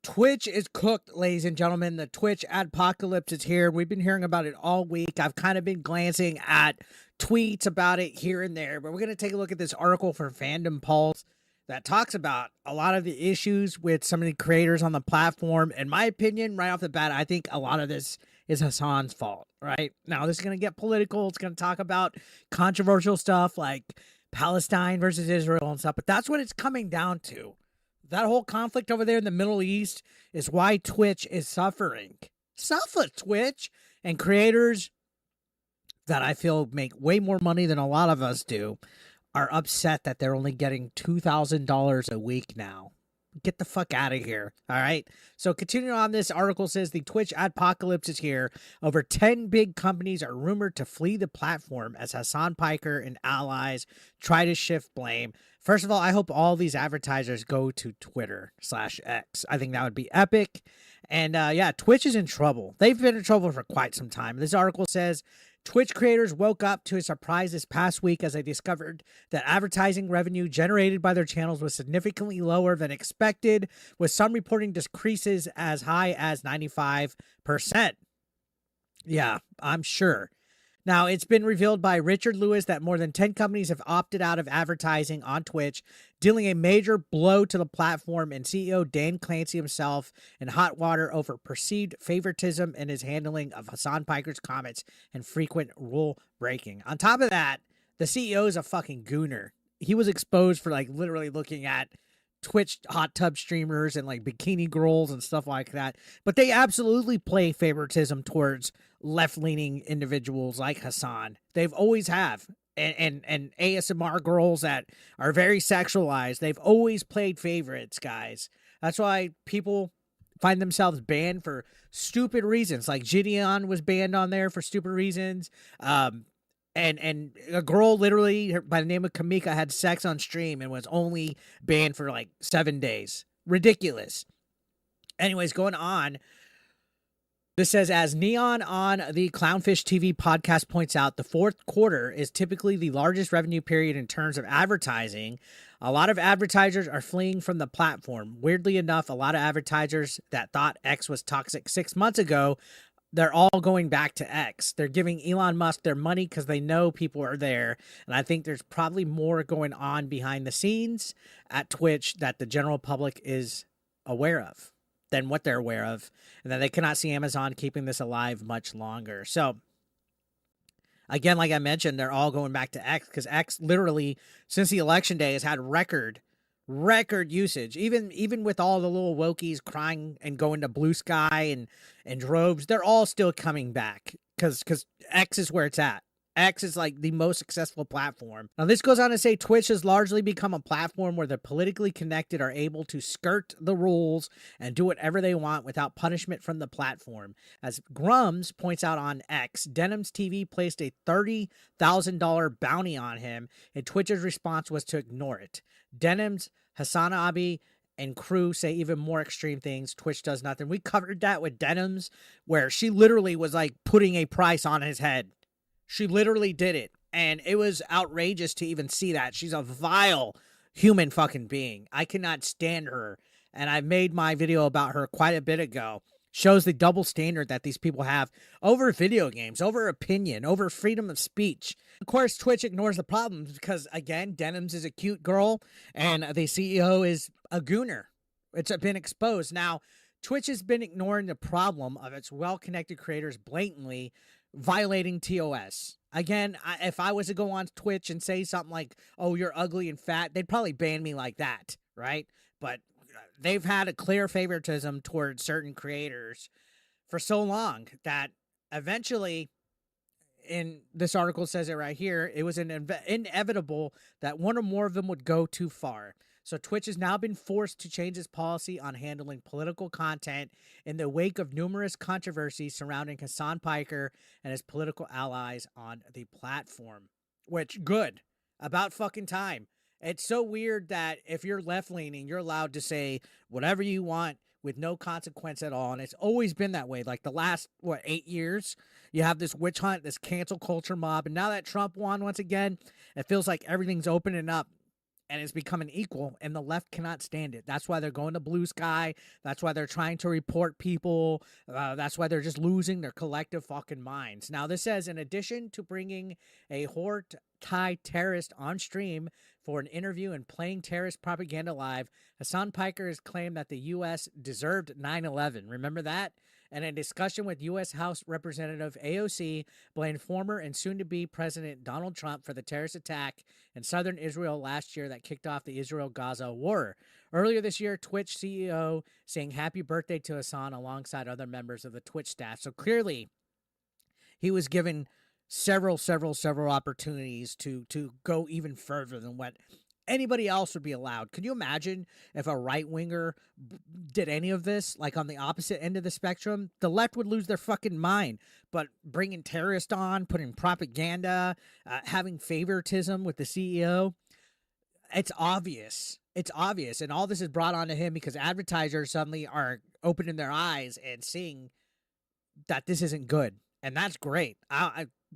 Twitch is cooked, ladies and gentlemen. The Twitch Adpocalypse is here. We've been hearing about it all week. I've kind of been glancing at tweets about it here and there, but we're going to take a look at this article for Fandom Pulse that talks about a lot of the issues with some of the creators on the platform. In my opinion, right off the bat, I think a lot of this is Hasan's fault, right? Now, this is going to get political. It's going to talk about controversial stuff like Palestine versus Israel and stuff, but that's what it's coming down to. That whole conflict over there in the Middle East is why Twitch is suffering. Suffer, Twitch. And creators that I feel make way more money than a lot of us do are upset that they're only getting $2,000 a week now. Get the fuck out of here. All right. So continuing on, this article says the Twitch Adpocalypse is here. Over 10 big companies are rumored to flee the platform as Hasan Piker and allies try to shift blame. First of all, I hope all these advertisers go to Twitter/X. I think that would be epic. And yeah, Twitch is in trouble. They've been in trouble for quite some time. This article says Twitch creators woke up to a surprise this past week as they discovered that advertising revenue generated by their channels was significantly lower than expected, with some reporting decreases as high as 95%. Yeah, I'm sure. Now, it's been revealed by Richard Lewis that more than 10 companies have opted out of advertising on Twitch, dealing a major blow to the platform, and CEO Dan Clancy himself in hot water over perceived favoritism in his handling of Hasan Piker's comments and frequent rule breaking. On top of that, the CEO is a fucking gooner. He was exposed for like literally looking at Twitch hot tub streamers and like bikini girls and stuff like that. But they absolutely play favoritism towards left-leaning individuals like Hasan. They've always have. And ASMR girls that are very sexualized. They've always played favorites, guys. That's why people find themselves banned for stupid reasons. Like Gideon was banned on there for stupid reasons. And a girl literally by the name of Kamika had sex on stream and was only banned for like 7 days. Ridiculous. Anyways, going on. This says, as Neon on the Clownfish TV podcast points out, the fourth quarter is typically the largest revenue period in terms of advertising. A lot of advertisers are fleeing from the platform. Weirdly enough, a lot of advertisers that thought X was toxic 6 months ago, they're all going back to X. They're giving Elon Musk their money because they know people are there. And I think there's probably more going on behind the scenes at Twitch that the general public is aware of than what they're aware of. And that they cannot see Amazon keeping this alive much longer. So, again, like I mentioned, they're all going back to X because X literally, since the election day, has had record usage. Even with all the little wokies crying and going to Blue Sky and droves, they're all still coming back because X is where it's at. X is like the most successful platform. Now, this goes on to say Twitch has largely become a platform where the politically connected are able to skirt the rules and do whatever they want without punishment from the platform. As Grums points out on X, DenimsTV placed a $30,000 bounty on him, and Twitch's response was to ignore it. Denims, Hasan Abi, and crew say even more extreme things. Twitch does nothing. We covered that with Denims, where she literally was like putting a price on his head. She literally did it. And it was outrageous to even see that. She's a vile human fucking being. I cannot stand her. And I made my video about her quite a bit ago. Shows the double standard that these people have over video games, over opinion, over freedom of speech. Of course, Twitch ignores the problems because, again, Denims is a cute girl and the CEO is a gooner. It's been exposed. Now, Twitch has been ignoring the problem of its well-connected creators blatantly violating TOS. Again, if I was to go on Twitch and say something like, oh, you're ugly and fat, they'd probably ban me like that, right? But they've had a clear favoritism towards certain creators for so long that eventually, in this article says it right here, it was inevitable that one or more of them would go too far. So Twitch has now been forced to change its policy on handling political content in the wake of numerous controversies surrounding Hasan Piker and his political allies on the platform. Which, good. About fucking time. It's so weird that if you're left-leaning, you're allowed to say whatever you want with no consequence at all. And it's always been that way. Like the last, 8 years, you have this witch hunt, this cancel culture mob. And now that Trump won once again, it feels like everything's opening up. and it's becoming equal, and the left cannot stand it. That's why they're going to Blue Sky. That's why they're trying to report people. That's why they're just losing their collective fucking minds. Now, this says, in addition to bringing a horde Thai terrorist on stream for an interview and playing terrorist propaganda live, Hasan Piker has claimed that the U.S. deserved 9/11. Remember that? And a discussion with U.S. House Representative AOC blamed former and soon-to-be President Donald Trump for the terrorist attack in southern Israel last year that kicked off the Israel-Gaza war. Earlier this year, Twitch CEO saying happy birthday to Hasan alongside other members of the Twitch staff. So clearly, he was given several opportunities to go even further than what anybody else would be allowed. Can you imagine if a right-winger did any of this, like on the opposite end of the spectrum? The left would lose their fucking mind. But bringing terrorists on, putting propaganda, having favoritism with the CEO, it's obvious. It's obvious. And all this is brought onto him because advertisers suddenly are opening their eyes and seeing that this isn't good. And that's great.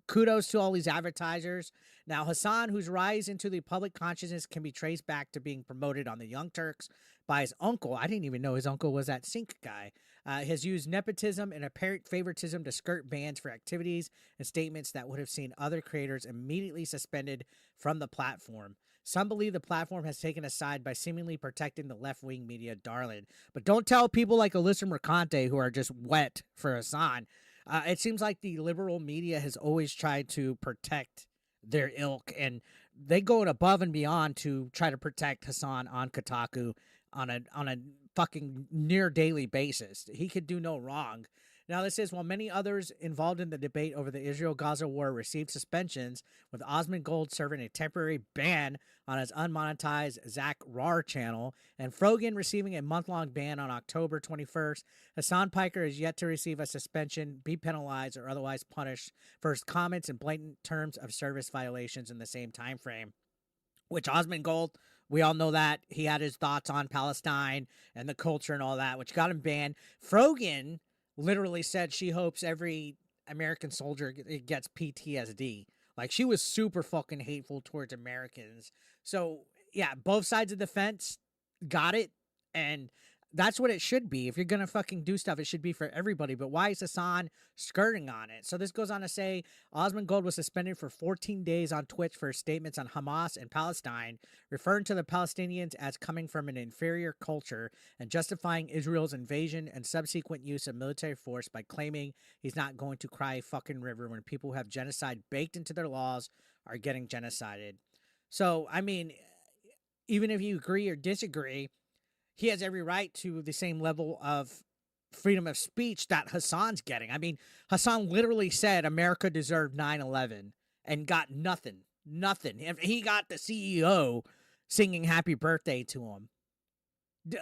Kudos to all these advertisers. Now, Hasan, whose rise into the public consciousness can be traced back to being promoted on the Young Turks by his uncle. I didn't even know his uncle was that Sync guy. Has used nepotism and apparent favoritism to skirt bans for activities and statements that would have seen other creators immediately suspended from the platform. Some believe the platform has taken a side by seemingly protecting the left-wing media darling. But don't tell people like Alyssa Mercante who are just wet for Hasan. It seems like the liberal media has always tried to protect their ilk, and they go above and beyond to try to protect Hasan on Kotaku on a fucking near daily basis. He could do no wrong. Now, this is while many others involved in the debate over the Israel-Gaza war received suspensions, with Osmond Gold serving a temporary ban on his unmonetized Zach Rar channel, and Frogan receiving a month-long ban on October 21st, Hasan Piker is yet to receive a suspension, be penalized, or otherwise punished for his comments and blatant terms of service violations in the same time frame. Which Osmond Gold, we all know that. He had his thoughts on Palestine and the culture and all that, which got him banned. Frogan literally said she hopes every American soldier gets PTSD. Like, she was super fucking hateful towards Americans. So, yeah, both sides of the fence got it. And that's what it should be. If you're going to fucking do stuff, it should be for everybody. But why is Hasan skirting on it? So this goes on to say, Osmond Gold was suspended for 14 days on Twitch for his statements on Hamas and Palestine, referring to the Palestinians as coming from an inferior culture and justifying Israel's invasion and subsequent use of military force by claiming he's not going to cry a fucking river when people who have genocide baked into their laws are getting genocided. So, I mean, even if you agree or disagree, he has every right to the same level of freedom of speech that Hasan's getting. I mean, Hasan literally said America deserved 9/11 and got nothing. Nothing. He got the CEO singing happy birthday to him.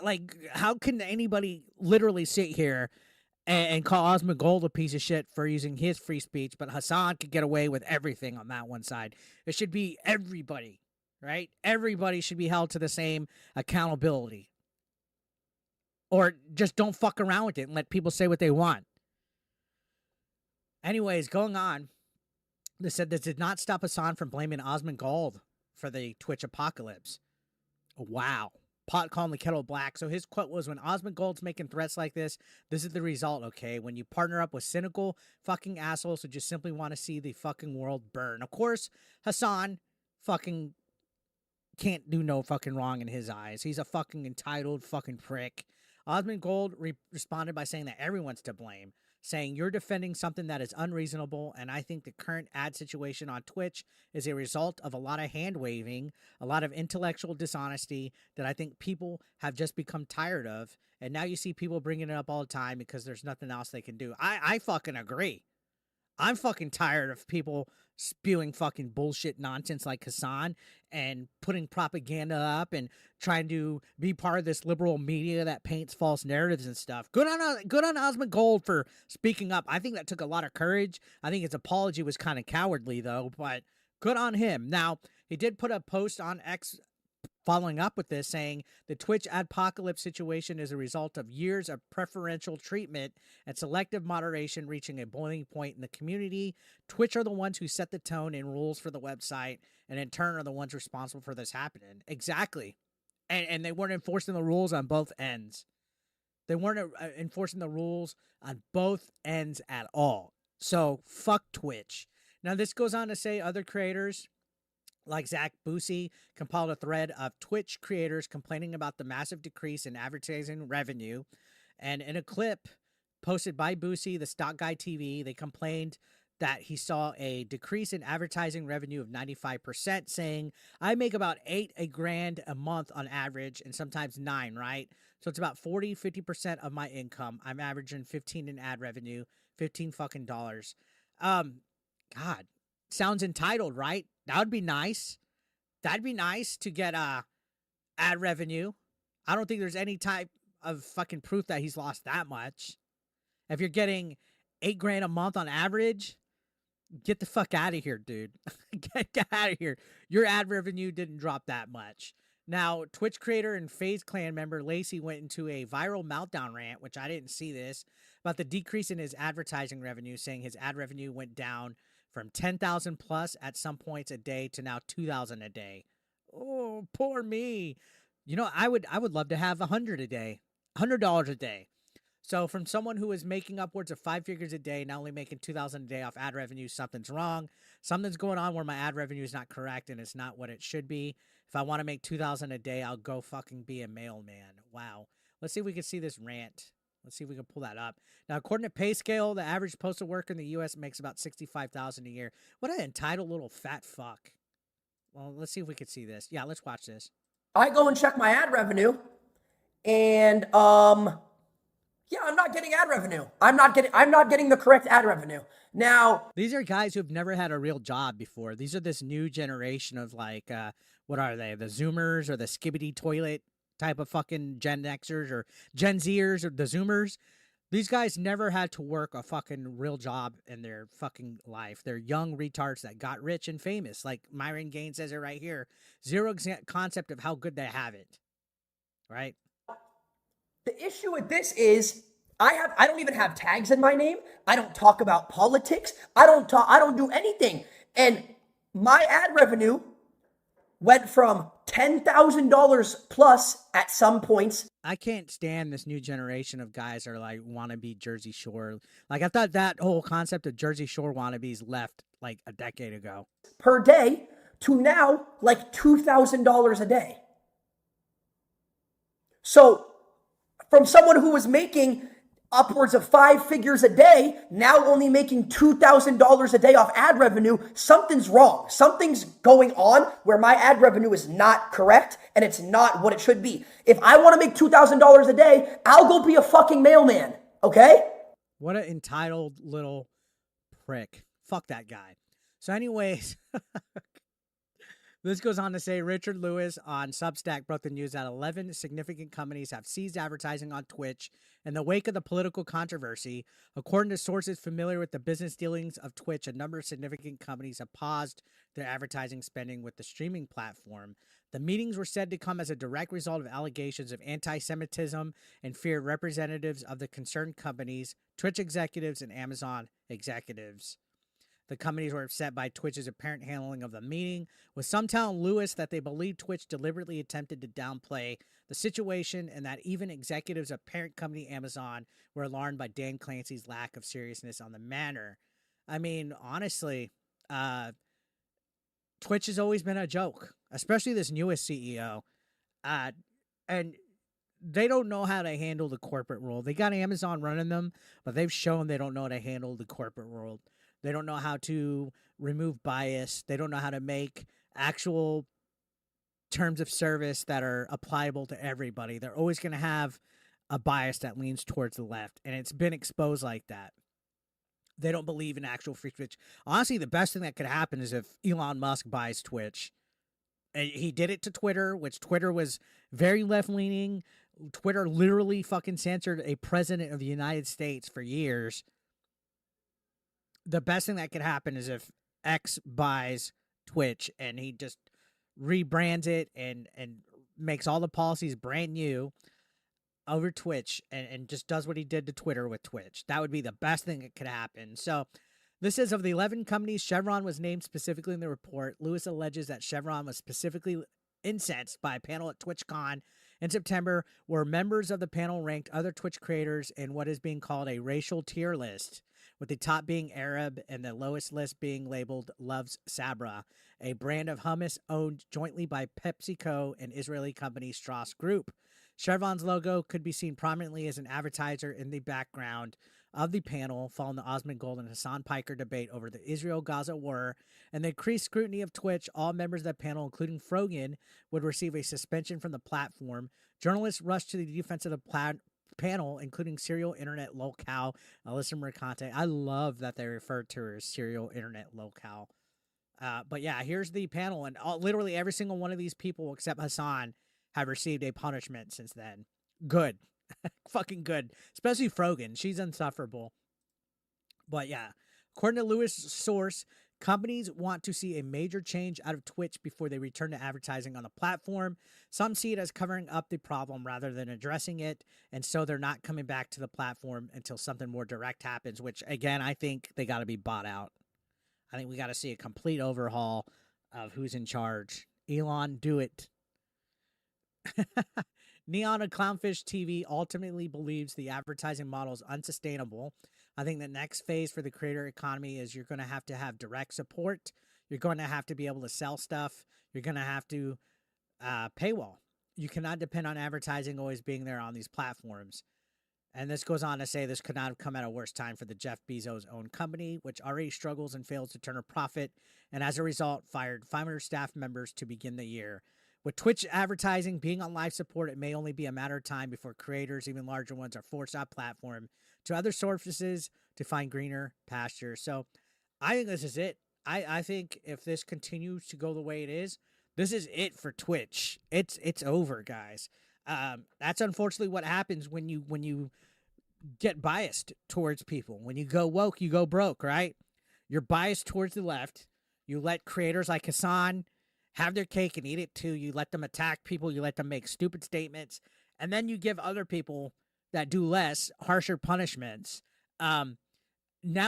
Like, how can anybody literally sit here and call Osmond Gold a piece of shit for using his free speech, but Hasan could get away with everything on that one side? It should be everybody, right? Everybody should be held to the same accountability. Or just don't fuck around with it and let people say what they want. Anyways, going on, they said this did not stop Hasan from blaming Osmond Gold for the Twitch apocalypse. Wow. Pot calling the kettle black. So his quote was, when Osmond Gold's making threats like this is the result, okay? When you partner up with cynical fucking assholes who just simply want to see the fucking world burn. Of course, Hasan fucking can't do no fucking wrong in his eyes. He's a fucking entitled fucking prick. Osmond Gold responded by saying that everyone's to blame, saying you're defending something that is unreasonable, and I think the current ad situation on Twitch is a result of a lot of hand-waving, a lot of intellectual dishonesty that I think people have just become tired of, and now you see people bringing it up all the time because there's nothing else they can do. I fucking agree. I'm fucking tired of people spewing fucking bullshit nonsense like Hasan and putting propaganda up and trying to be part of this liberal media that paints false narratives and stuff. Good on Osmond Gold for speaking up. I think that took a lot of courage. I think his apology was kind of cowardly though, but good on him. Now, he did put a post on X following up with this, saying the Twitch Adpocalypse situation is a result of years of preferential treatment and selective moderation reaching a boiling point in the community. Twitch are the ones who set the tone and rules for the website, and in turn are the ones responsible for this happening. Exactly. And they weren't enforcing the rules on both ends. They weren't enforcing the rules on both ends at all. So fuck Twitch. Now this goes on to say other creators like Zach Boosie compiled a thread of Twitch creators complaining about the massive decrease in advertising revenue. And in a clip posted by Boosie, the Stock Guy TV, they complained that he saw a decrease in advertising revenue of 95%, saying, I make about $8,000 a month on average, and sometimes 9, right? So it's about 40-50% of my income. I'm averaging 15 in ad revenue, 15 fucking dollars. God, sounds entitled, right? That would be nice. That'd be nice to get ad revenue. I don't think there's any type of fucking proof that he's lost that much. If you're getting $8,000 a month on average, get the fuck out of here, dude. Get out of here. Your ad revenue didn't drop that much. Now, Twitch creator and FaZe Clan member Lacey went into a viral meltdown rant, which I didn't see this, about the decrease in his advertising revenue, saying his ad revenue went down from 10,000 plus at some points a day to now 2,000 a day. Oh, poor me. You know, I would love to have 100 a day, $100 a day. So from someone who is making upwards of 5 figures a day, not only making 2,000 a day off ad revenue, something's wrong. Something's going on where my ad revenue is not correct and it's not what it should be. If I want to make 2,000 a day, I'll go fucking be a mailman. Wow. Let's see if we can see this rant. Let's see if we can pull that up. Now, according to PayScale, the average postal worker in the U.S. makes about $65,000 a year. What an entitled little fat fuck. Well, let's see if we can see this. Yeah, let's watch this. I go and check my ad revenue, and yeah, I'm not getting ad revenue. I'm not getting the correct ad revenue. Now, these are guys who've never had a real job before. These are this new generation of like, what are they? The Zoomers or the skibbity toilet type of fucking Gen Xers or Gen Zers or the Zoomers. These guys never had to work a fucking real job in their fucking life. They're young retards that got rich and famous. Like Myron Gaines says it right here. Zero concept of how good they have it. Right? the issue with this is I don't even have tags in my name. I don't talk about politics. I don't do anything. And my ad revenue went from $10,000 plus at some points. I can't stand this new generation of guys that are like wannabe Jersey Shore. Like I thought that whole concept of Jersey Shore wannabes left like a decade ago. Per day to now like $2,000 a day. So from someone who was making upwards of 5 figures a day, now only making $2,000 a day off ad revenue, something's wrong. Something's going on where my ad revenue is not correct and it's not what it should be. If I want to make $2,000 a day, I'll go be a fucking mailman, okay? What an entitled little prick. Fuck that guy. So anyways, this goes on to say Richard Lewis on Substack broke the news that 11 significant companies have seized advertising on Twitch in the wake of the political controversy. According to sources familiar with the business dealings of Twitch, a number of significant companies have paused their advertising spending with the streaming platform. The meetings were said to come as a direct result of allegations of anti-Semitism and fear representatives of the concerned companies, Twitch executives, and Amazon executives. The companies were upset by Twitch's apparent handling of the meeting, with some telling Lewis that they believe Twitch deliberately attempted to downplay the situation and that even executives of parent company Amazon were alarmed by Dan Clancy's lack of seriousness on the matter. I mean, honestly, Twitch has always been a joke, especially this newest CEO. And they don't know how to handle the corporate world. They got Amazon running them, but they've shown they don't know how to handle the corporate world. They don't know how to remove bias. They don't know how to make actual terms of service that are applicable to everybody. They're always going to have a bias that leans towards the left, and it's been exposed like that. They don't believe in actual free speech. Honestly, the best thing that could happen is if Elon Musk buys Twitch. He did it to Twitter, which Twitter was very left-leaning. Twitter literally fucking censored a president of the United States for years. The best thing that could happen is if X buys Twitch and he just rebrands it and makes all the policies brand new over Twitch and just does what he did to Twitter with Twitch. That would be the best thing that could happen. So this is of the 11 companies Chevron was named specifically in the report. Lewis alleges that Chevron was specifically incensed by a panel at TwitchCon in September where members of the panel ranked other Twitch creators in what is being called a racial tier list, with the top being Arab and the lowest list being labeled Loves Sabra, a brand of hummus owned jointly by PepsiCo and Israeli company Strauss Group. Chevron's logo could be seen prominently as an advertiser in the background of the panel following the Osmond Gold and Hasan Piker debate over the Israel-Gaza war and the increased scrutiny of Twitch. All members of the panel, including Frogan, would receive a suspension from the platform. Journalists rushed to the defense of the panel, including Serial Internet Locale, Alyssa Mercante. I love that they refer to her as Serial Internet Locale. But yeah, here's the panel, and literally every single one of these people except Hasan have received a punishment since then. Good. Fucking good. Especially Frogan. She's insufferable. But yeah, according to Lewis' source, companies want to see a major change out of Twitch before they return to advertising on the platform. Some see it as covering up the problem rather than addressing it, and so they're not coming back to the platform until something more direct happens, which, again, I think they got to be bought out. I think we got to see a complete overhaul of who's in charge. Elon, do it. Neon and Clownfish TV ultimately believes the advertising model is unsustainable. I think the next phase for the creator economy is you're going to have direct support. You're going to have to be able to sell stuff. You're going to have to paywall. You cannot depend on advertising always being there on these platforms. And this goes on to say this could not have come at a worse time for the Jeff Bezos owned company, which already struggles and fails to turn a profit, and as a result fired 500 staff members to begin the year. With Twitch advertising being on live support, it may only be a matter of time before creators, even larger ones, are forced off platform to other sources to find greener pastures. So I think this is it. I think if this continues to go the way it is, this is it for Twitch. It's over, guys. That's unfortunately what happens when you get biased towards people. When you go woke, you go broke, right? You're biased towards the left. You let creators like Hasan have their cake and eat it too. You let them attack people. You let them make stupid statements. And then you give other people that do less harsher punishments. Now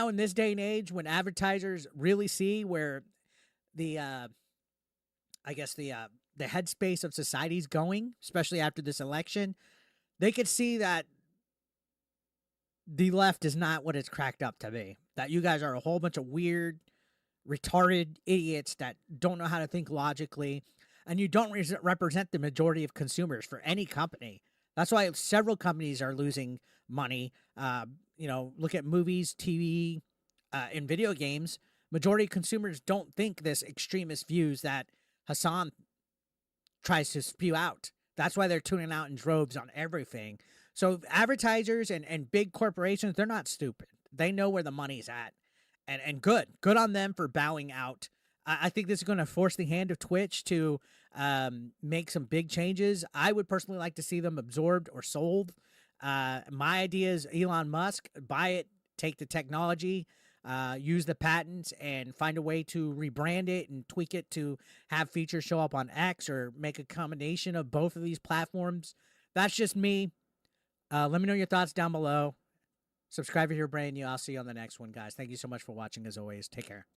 in this day and age, when advertisers really see where the headspace of society is going, especially after this election, they could see that the left is not what it's cracked up to be. That you guys are a whole bunch of weird, retarded idiots that don't know how to think logically, and you don't represent the majority of consumers for any company. That's why several companies are losing money. Look at movies, TV, and video games. Majority of consumers don't think this extremist views that Hasan tries to spew out. That's why they're tuning out in droves on everything. So advertisers and big corporations, they're not stupid. They know where the money's at. And good on them for bowing out. I think this is going to force the hand of Twitch to make some big changes. I would personally like to see them absorbed or sold. My idea is Elon Musk, buy it, take the technology, use the patents, and find a way to rebrand it and tweak it to have features show up on X or make a combination of both of these platforms. That's just me. Let me know your thoughts down below. Subscribe if you're brand new. I'll see you on the next one, guys. Thank you so much for watching, as always. Take care.